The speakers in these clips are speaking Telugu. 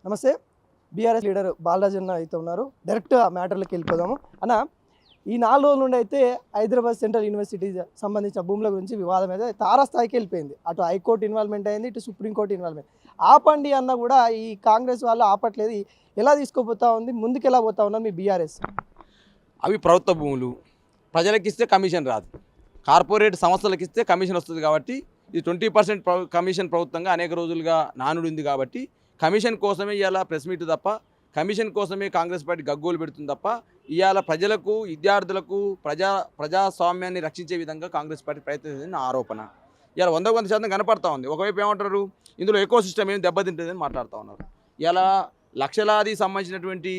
నమస్తే. బీఆర్ఎస్ లీడర్ బాలరాజ్ అన్న అయితే ఉన్నారు. డైరెక్ట్ మ్యాటర్లోకి వెళ్ళిపోదాము. అన్న, ఈ 4 రోజుల నుండి అయితే హైదరాబాద్ సెంట్రల్ యూనివర్సిటీ సంబంధించిన భూముల గురించి వివాదం అయితే తారాస్థాయికి వెళ్ళిపోయింది. అటు హైకోర్టు ఇన్వాల్వ్మెంట్ అయింది, ఇటు సుప్రీంకోర్టు ఇన్వాల్వ్మెంట్. ఆపండి అన్న కూడా ఈ కాంగ్రెస్ వాళ్ళు ఆపట్లేదు. ఎలా తీసుకుపోతా ఉంది, ముందుకు ఎలా పోతా ఉన్నారు మీ బీఆర్ఎస్? అవి ప్రభుత్వ భూములు, ప్రజలకు ఇస్తే కమిషన్ రాదు. కార్పొరేట్ సంస్థలకు ఇస్తే కమిషన్ వస్తుంది. కాబట్టి ఇది 20% కమిషన్ ప్రభుత్వంగా అనేక రోజులుగా నానుడింది. కాబట్టి కమిషన్ కోసమే ఇవాళ ప్రెస్ మీట్ తప్ప, కమిషన్ కోసమే కాంగ్రెస్ పార్టీ గగ్గోలు పెడుతుంది తప్ప, ఇవాళ ప్రజలకు, విద్యార్థులకు, ప్రజాస్వామ్యాన్ని రక్షించే విధంగా కాంగ్రెస్ పార్టీ ప్రయత్నించింది నా ఆరోపణ. ఇవాళ 100% కనపడతా ఉంది. ఒకవైపు ఏమంటారు, ఇందులో ఎకో సిస్టమ్ ఏం దెబ్బతింటుందని మాట్లాడుతూ ఉన్నారు. ఇలా లక్షలాది సంబంధించినటువంటి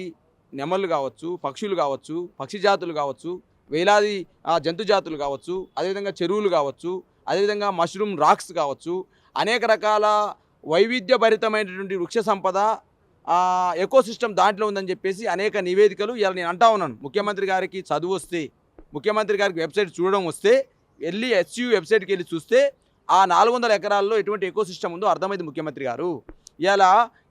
నెమళ్ళు కావచ్చు, పక్షులు కావచ్చు, పక్షి జాతులు కావచ్చు, వేలాది జంతు జాతులు కావచ్చు, అదేవిధంగా చెరువులు కావచ్చు, అదేవిధంగా మష్రూమ్ రాక్స్ కావచ్చు, అనేక రకాల వైవిధ్యభరితమైనటువంటి వృక్ష సంపద ఎకో సిస్టమ్ దాంట్లో ఉందని చెప్పేసి అనేక నివేదికలు ఇలా నేను అంటా ఉన్నాను. ముఖ్యమంత్రి గారికి చదువు వస్తే, ముఖ్యమంత్రి గారికి వెబ్సైట్ చూడడం వస్తే, వెళ్ళి ఎస్యూ వెబ్సైట్కి వెళ్ళి చూస్తే ఆ 400 ఎకరాల్లో ఎటువంటి ఎకో సిస్టమ్ ఉందో అర్థమైంది ముఖ్యమంత్రి గారు. ఇవాళ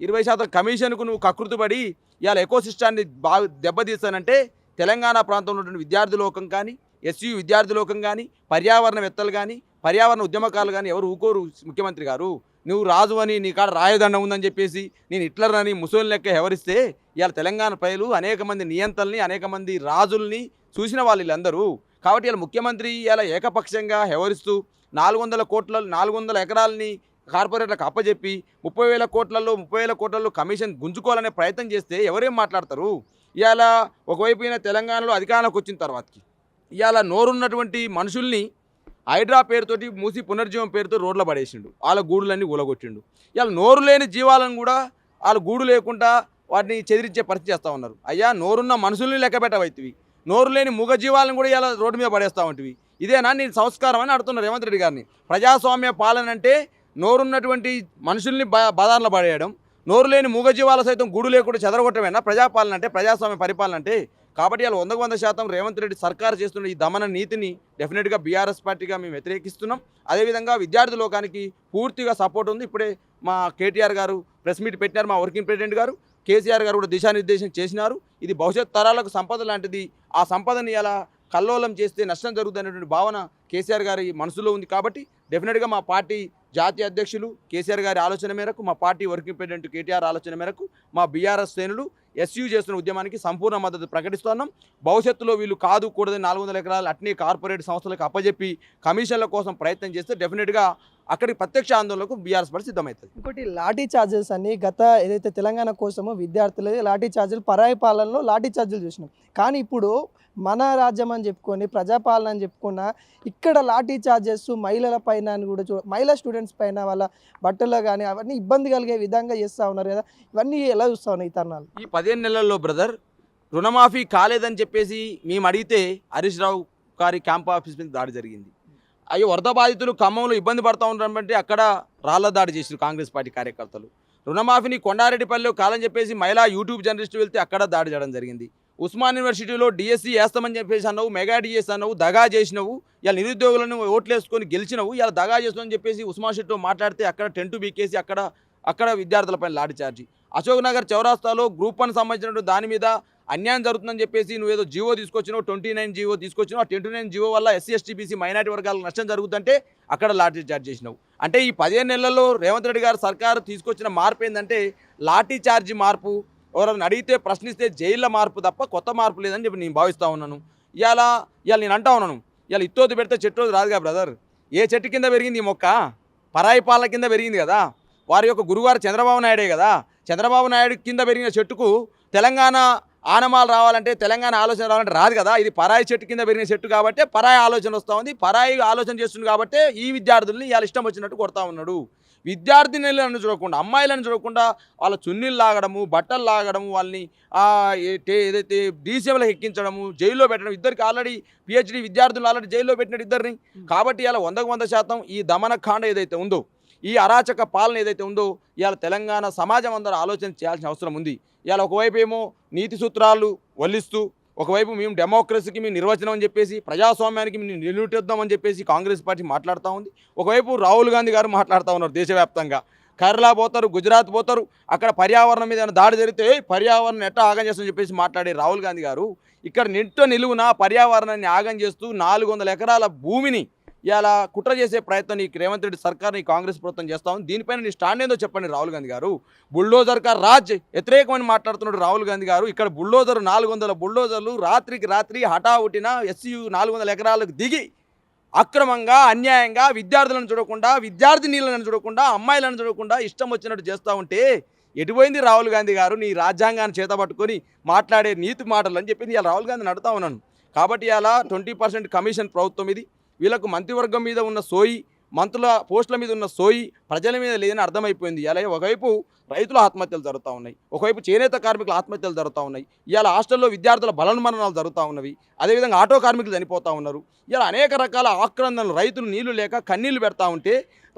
20% కమిషన్కు నువ్వు కకృతిపడి ఇవాళ ఎకో సిస్టాన్ని బాగా దెబ్బతీస్తానంటే తెలంగాణ ప్రాంతంలో ఉన్నటువంటి విద్యార్థి లోకం కానీ, ఎస్యూ విద్యార్థి లోకం కానీ, పర్యావరణవేత్తలు కానీ, పర్యావరణ ఉద్యమకాలు కానీ ఎవరు ఊకోరు. ముఖ్యమంత్రి గారు, నువ్వు రాజు అని, నీ కాడ రాయదండం ఉందని చెప్పేసి నేను హిట్లర్ అని ముసోలిని లెక్క ఎవరిస్తే ఇవాళ తెలంగాణ ప్రజలు అనేక మంది నియంతల్ని, అనేక మంది రాజుల్ని చూసిన వాళ్ళు వీళ్ళందరూ. కాబట్టి ఇలా ముఖ్యమంత్రి ఇలా ఏకపక్షంగా వ్యవహరిస్తూ 400 ఎకరాలని కార్పొరేట్లకు అప్పచెప్పి 30,000 కోట్లలో కమిషన్ గుంజుకోవాలనే ప్రయత్నం చేస్తే ఎవరేం మాట్లాడతారు? ఇవాళ ఒకవైపు తెలంగాణలో అధికారంలోకి వచ్చిన తర్వాతకి ఇవాళ నోరున్నటువంటి మనుషుల్ని హైడ్రా పేరుతోటి మూసి పునర్జీవం పేరుతో రోడ్ల పడేసిండు. వాళ్ళ గూడులన్నీ ఊలగొట్టిండు. ఇవాళ నోరు లేని జీవాలను కూడా వాళ్ళ గూడు లేకుండా వాటిని చెదిరించే పరిస్థితి చేస్తూ ఉన్నారు. అయ్యా, నోరున్న మనుషుల్ని లెక్క పెట్టవైతివి, నోరు లేని మూగ జీవాలను కూడా ఇలా రోడ్డు మీద పడేస్తూ ఉంటివి. ఇదేనా నీ సంస్కారం అని అడుగుతున్నారు రేవంత్ రెడ్డి గారిని. ప్రజాస్వామ్య పాలన అంటే నోరున్నటువంటి మనుషుల్ని బజార్లో పడేయడం, నోరు లేని మూగజీవాల సైతం గూడు లేకుండా చెదరగొట్టమేనా ప్రజాపాలన అంటే, ప్రజాస్వామ్య పరిపాలన అంటే? కాబట్టి ఇలా 100% రేవంత్ రెడ్డి సర్కారు చేస్తున్న ఈ దమన నీతిని డెఫినెట్గా బీఆర్ఎస్ పార్టీగా మేము వ్యతిరేకిస్తున్నాం. అదేవిధంగా విద్యార్థి లోకానికి పూర్తిగా సపోర్ట్ ఉంది. ఇప్పుడే మా కేటీఆర్ గారు ప్రెస్ మీట్ పెట్టినారు, మా వర్కింగ్ ప్రెసిడెంట్ గారు, కేసీఆర్ గారు కూడా దిశానిర్దేశం చేసినారు. ఇది భవిష్యత్ తరాలకు సంపద లాంటిది. ఆ సంపదని ఇలా కల్లోలం చేస్తే నష్టం జరుగుతున్నటువంటి భావన కేసీఆర్ గారి మనసులో ఉంది. కాబట్టి డెఫినెట్గా మా పార్టీ జాతీయ అధ్యక్షులు కేసీఆర్ గారి ఆలోచన మేరకు, మా పార్టీ వర్కింగ్ ప్రెసిడెంట్ కేటీఆర్ ఆలోచన మేరకు మా బీఆర్ఎస్ శ్రేణులు ఎస్యూ చేస్తున్న ఉద్యమానికి సంపూర్ణ మద్దతు ప్రకటిస్తున్నాం. భవిష్యత్తులో వీళ్ళు కాదు కూడదని 400 ఎకరాలు అట్నే కార్పొరేట్ సంస్థలకు అప్పజెప్పి కమిషన్ల కోసం ప్రయత్నం చేస్తే డెఫినెట్గా అక్కడికి ప్రత్యక్ష ఆందోళనకు బీఆర్ఎస్ పార్టీ సిద్ధమవుతుంది. ఇంకోటి, లాఠీ చార్జెస్ అని గత ఏదైతే తెలంగాణ కోసమో విద్యార్థులు లాఠీ చార్జీలు, పరాయి పాలనలో లాఠీ చార్జీలు చూసినాం. కానీ ఇప్పుడు మన రాజ్యం అని చెప్పుకొని, ప్రజాపాలన అని చెప్పుకున్న ఇక్కడ లాఠీ చార్జెస్ మహిళల పైన కూడా మహిళా స్టూడెంట్స్ పైన వాళ్ళ బట్టల్లో కానీ అవన్నీ ఇబ్బంది కలిగే విధంగా చేస్తూ ఉన్నారు కదా. ఇవన్నీ ఎలా చూస్తూ ఉన్నాయి ఈ తరుణాలు? ఈ 15 నెలల్లో బ్రదర్ రుణమాఫీ కాలేదని చెప్పేసి మేము అడిగితే హరీష్ రావు గారి క్యాంప్ ఆఫీస్ మీద దాడి జరిగింది. అయ్యో, వరద బాధితులు ఖమ్మంలో ఇబ్బంది పడుతూ ఉన్నారంటే అక్కడ రాళ్ల దాడి చేసారు కాంగ్రెస్ పార్టీ కార్యకర్తలు. రుణమాఫీని కొండారెడ్డిపల్లిలో కాలని చెప్పేసి మహిళా యూట్యూబ్ జర్నలిస్టు వెళ్తే అక్కడ దాడి చేయడం జరిగింది. ఉస్మాన్ యూనివర్సిటీలో డిఎస్సీ వేస్తామని చెప్పేసి అన్నావు, మెగా డిఎస్ అన్నావు, దగా చేసినవు. ఇలా నిరుద్యోగులను ఓట్లేసుకొని గెలిచినవు. ఇలా దగా చేస్తామని చెప్పేసి ఉస్మాన్ షెట్తో మాట్లాడితే అక్కడ టెంటు బీకేసి అక్కడ విద్యార్థులపైన లాఠీ చార్జీ. అశోక్ నగర్ చౌరాస్తాలో గ్రూప్ 1 సంబంధించినటువంటి దాని మీద అన్యాయం జరుగుతుందని చెప్పేసి నువ్వేదో జీవో తీసుకొచ్చినావు, 29 జీవో తీసుకొచ్చినావు. ఆ 29 జీవో వల్ల ఎస్సీ ఎస్టీ బీసీ మైనార్టీ వర్గాలకు నష్టం జరుగుతుంటే అక్కడ లాఠీ చార్జ్ చేసినావు. అంటే ఈ 15 నెలల్లో రేవంత్ రెడ్డి గారు సర్కారు తీసుకొచ్చిన మార్పు ఏంటంటే లాఠీ చార్జీ మార్పు, ఎవరైనా అడిగితే ప్రశ్నిస్తే జైళ్ళ మార్పు తప్ప కొత్త మార్పు లేదని చెప్పి నేను భావిస్తూ ఉన్నాను. ఇవాళ నేను అంటా ఉన్నాను, ఇవాళ ఇత్తోది పెడితే చెట్టు రాదుగా బ్రదర్. ఏ చెట్టు కింద పెరిగింది ఈ మొక్క? పరాయి పాలన కింద పెరిగింది కదా. వారి యొక్క గురువారు చంద్రబాబు నాయుడే కదా. చంద్రబాబు నాయుడు కింద పెరిగిన చెట్టుకు తెలంగాణ ఆనమాలు రావాలంటే, తెలంగాణ ఆలోచన రావాలంటే రాదు కదా. ఇది పరాయి చెట్టు కింద పెరిగిన చెట్టు కాబట్టి పరాయి ఆలోచన వస్తూ ఉంది. పరాయి ఆలోచన చేస్తుంది కాబట్టి ఈ విద్యార్థుల్ని ఇవాళ ఇష్టం వచ్చినట్టు కొడతా ఉన్నాడు. విద్యార్థినులను చూడకుండా, అమ్మాయిలను చూడకుండా వాళ్ళ చున్నీలు లాగడము, బట్టలు లాగడము, వాళ్ళని ఏదైతే డీసీఎంలో ఎక్కించడము, జైల్లో పెట్టడం. ఇద్దరికి ఆల్రెడీ పిహెచ్డీ విద్యార్థులు ఆల్రెడీ జైల్లో పెట్టినట్టు ఇద్దరిని. కాబట్టి ఇలా 100% ఈ దమనకాండ ఏదైతే ఉందో, ఈ అరాచక పాలన ఏదైతే ఉందో, ఇవాళ తెలంగాణ సమాజం అందరూ ఆలోచన చేయాల్సిన అవసరం ఉంది. ఇవాళ ఒకవైపు ఏమో నీతి సూత్రాలు వల్లిస్తూ, ఒకవైపు మేము డెమోక్రసీకి మేము నిర్వచనం అని చెప్పేసి, ప్రజాస్వామ్యానికి మేము నిలువెత్తుదామని చెప్పేసి కాంగ్రెస్ పార్టీ మాట్లాడుతూ ఉంది. ఒకవైపు రాహుల్ గాంధీ గారు మాట్లాడుతూ ఉన్నారు దేశవ్యాప్తంగా. కేరళ పోతారు, గుజరాత్ పోతారు, అక్కడ పర్యావరణం మీద ఏమైనా దాడి జరిగితే పర్యావరణం ఎట్లా ఆగం చేస్తుందని చెప్పేసి మాట్లాడే రాహుల్ గాంధీ గారు ఇక్కడ నిలువున పర్యావరణాన్ని ఆగం చేస్తూ 400 ఎకరాల భూమిని ఇలా కుట్ర చేసే ప్రయత్నం నీ రేవంత్ రెడ్డి సర్కార్ నీ కాంగ్రెస్ ప్రభుత్వం చేస్తా ఉంది. దీనిపైన నీ స్టాండ్ ఏందో చెప్పండి రాహుల్ గాంధీ గారు. బుల్డోజర్ కా రాజ్ వ్యతిరేకమని మాట్లాడుతున్నాడు రాహుల్ గాంధీ గారు. ఇక్కడ బుల్డోజర్ 400 బుల్డోజర్లు రాత్రికి రాత్రి హఠావుటిన ఎస్యూ 400 ఎకరాలకు దిగి అక్రమంగా అన్యాయంగా విద్యార్థులను చూడకుండా, విద్యార్థినీలను చూడకుండా, అమ్మాయిలను చూడకుండా ఇష్టం వచ్చినట్టు చేస్తూ ఉంటే ఎటుపోయింది రాహుల్ గాంధీ గారు నీ రాజ్యాంగాన్ని చేతపట్టుకొని మాట్లాడే నీతి మాటలు అని చెప్పి ఇలా రాహుల్ గాంధీని అడుగుతా ఉన్నాను. కాబట్టి ఇలా 20% కమిషన్ ప్రభుత్వం ఇది. వీళ్ళకు మంత్రివర్గం మీద ఉన్న సోయి, మంత్రుల పోస్టుల మీద ఉన్న సోయి ప్రజల మీద లేదని అర్థమైపోయింది. ఇలా ఒకవైపు రైతుల ఆత్మహత్యలు జరుగుతూ ఉన్నాయి, ఒకవైపు చేనేత కార్మికుల ఆత్మహత్యలు జరుగుతూ ఉన్నాయి, ఇవాళ హాస్టల్లో విద్యార్థుల బలన్మరణాలు జరుగుతూ ఉన్నవి, అదేవిధంగా ఆటో కార్మికులు చనిపోతూ ఉన్నారు. ఇలా అనేక రకాల ఆక్రందనలు, రైతులు నీళ్లు లేక కన్నీళ్లు పెడతా ఉంటే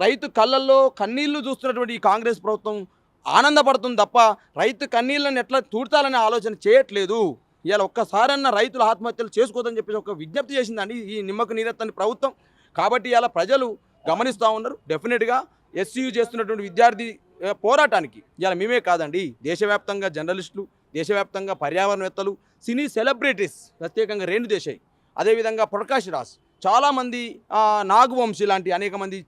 రైతు కళ్ళల్లో కన్నీళ్లు చూస్తున్నటువంటి ఈ కాంగ్రెస్ ప్రభుత్వం ఆనందపడుతుంది తప్ప రైతు కన్నీళ్ళని ఎట్లా తూడ్చాలనే ఆలోచన చేయట్లేదు. ఇవాళ ఒక్కసారన్నా రైతుల ఆత్మహత్యలు చేసుకోదని చెప్పేసి ఒక విజ్ఞప్తి చేసిందండి ఈ నిమ్మకు నీరెత్తని ప్రభుత్వం. కాబట్టి ఇలా ప్రజలు గమనిస్తూ ఉన్నారు. డెఫినెట్గా ఎస్సీయూ చేస్తున్నటువంటి విద్యార్థి పోరాటానికి ఇవాళ మేమే కాదండి, దేశవ్యాప్తంగా జర్నలిస్టులు, దేశవ్యాప్తంగా పర్యావరణవేత్తలు, సినీ సెలబ్రిటీస్, ప్రత్యేకంగా రేణు దేశాయ్, అదేవిధంగా ప్రకాష్ రాజ్, చాలామంది నాగవంశీ లాంటి అనేక మంది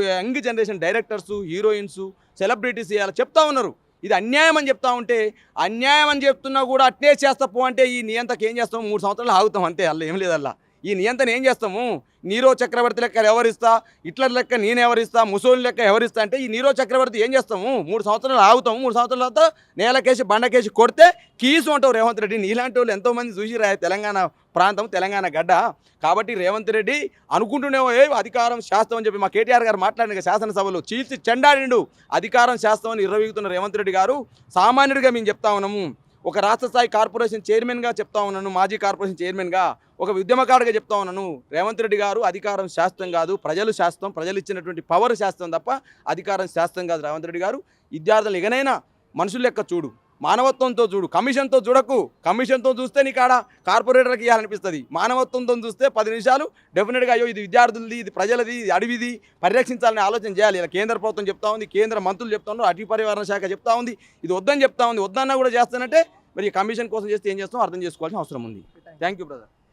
young generation directors, heroines, celebrities ఇలా చెప్తా ఉన్నారు ఇది అన్యాయం అని చెప్తా ఉంటే, అన్యాయం అని చెప్తున్నా కూడా అట్నే చేస్తా పో అంటే ఈ నియంతకు ఏం చేస్తాము, 3 సంవత్సరాలు ఆగుతాం అంతే, అల్ల ఏం లేదల్లా. ఈ నియంతను ఏం చేస్తాము, నీరో చక్రవర్తి లెక్క ఎవరిస్తా, హిట్లర్ లెక్క నేను ఎవరిస్తా, ముసోలిని లెక్క ఎవరిస్తా అంటే ఈ నీరో చక్రవర్తి ఏం చేస్తాము, 3 సంవత్సరాలు ఆగుతాము, 3 సంవత్సరాల తర్వాత నేలకేసి బండకేసి కొడితే కీసు అంటావు రేవంత్ రెడ్డి. నీలాంటి వాళ్ళు ఎంతోమంది చూసిరా తెలంగాణ ప్రాంతం, తెలంగాణ గడ్డ. కాబట్టి రేవంత్ రెడ్డి అనుకుంటున్నావో అధికారం శాస్త్రం అని చెప్పి మా కేటీఆర్ గారు మాట్లాడిన శాసనసభలో చీల్చి చెండాడిండు. అధికారం శాస్త్రం అని నిర్వహిస్తున్న రేవంత్ రెడ్డి గారు సామాన్యుడిగా మేము చెప్తా ఉన్నాము, ఒక రాష్ట్ర స్థాయి కార్పొరేషన్ చైర్మన్గా చెప్తా ఉన్నాను, మాజీ కార్పొరేషన్ చైర్మన్గా, ఒక ఉద్యమకారుడిగా చెప్తా ఉన్నాను. రేవంత్ రెడ్డి గారు అధికారం శాస్త్రం కాదు, ప్రజలు శాస్త్రం, ప్రజలు ఇచ్చినటువంటి పవర్ శాస్త్రం తప్ప అధికారం శాస్త్రం కాదు. రేవంత్ రెడ్డి గారు విద్యార్థులు ఎగనైనా మనుషుల లెక్క చూడు, మానవత్వంతో చూడు, కమిషన్తో చూడకు. కమిషన్తో చూస్తే నీకు ఆడ కార్పొరేటర్కి ఇవ్వాలనిపిస్తుంది, మానవత్వంతో చూస్తే 10 నిమిషాలు డెఫినెట్గా అయ్యో ఇది విద్యార్థులది, ఇది ప్రజలది, ఇది అడవిది, పరిరక్షించాలని ఆలోచన చేయాలి. ఇలా కేంద్ర ప్రభుత్వం చెప్తా ఉంది, కేంద్ర మంత్రులు చెప్తా ఉన్నారు, అటవీ పర్యావరణ శాఖ చెప్తా ఉంది, ఇది వద్దని చెప్తా ఉంది. వద్దన్నా కూడా చేస్తానంటే మరి కమిషన్ కోసం చేస్తే ఏం చేస్తామో అర్థం చేసుకోవాల్సిన అవసరం ఉంది. Thank you brother.